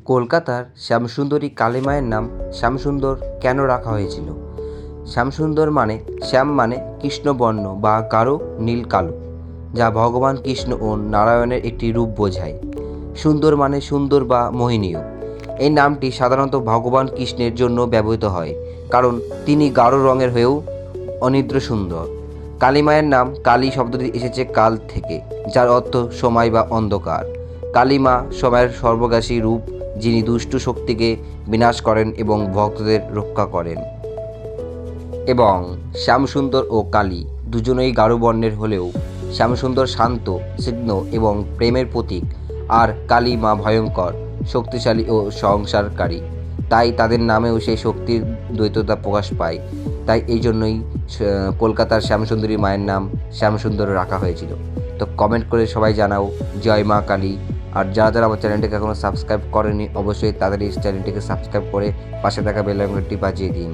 কলকাতার শ্যামসুন্দরী কালী মায়ের নাম শ্যামসুন্দর কেন রাখা হয়েছিল? শ্যামসুন্দর মানে শ্যাম মানে কৃষ্ণবর্ণ বা গাঢ় নীল কালো, যা ভগবান কৃষ্ণ ও নারায়ণের একটি রূপ বোঝায়। সুন্দর মানে সুন্দর বা মোহনীয়। এই নামটি সাধারণত ভগবান কৃষ্ণের জন্য ব্যবহৃত হয়, কারণ তিনি গাঢ় রঙের হয়েও অনিদ্র সুন্দর। কালী মায়ের নাম কালী শব্দটি এসেছে কাল থেকে, যার অর্থ সময় বা অন্ধকার। কালী মা সময়ের সর্বগ্রাসী রূপ, যিনি দুষ্ট শক্তিকে বিনাশ করেন এবং ভক্তদের রক্ষা করেন। এবং শ্যামসুন্দর ও কালী দুজনেই গাঢ় বর্ণের হলেও শ্যামসুন্দর শান্ত, স্নিগ্ধ এবং প্রেমের প্রতীক, আর কালী মা ভয়ঙ্কর, শক্তিশালী ও সংসারকারী। তাই তাদের নামেও সেই শক্তির দ্বৈততা প্রকাশ পায়। তাই এই জন্যই কলকাতার শ্যামসুন্দরী মায়ের নাম শ্যামসুন্দর রাখা হয়েছিল। তো কমেন্ট করে সবাই জানাও জয় মা কালী। আর যারা যারা আমার চ্যানেলটিকে এখনও সাবস্ক্রাইব করেনি, অবশ্যই তাদের এই চ্যানেলটিকে সাবস্ক্রাইব করে পাশে থাকা বেল আইকনটি বাজিয়ে দিন।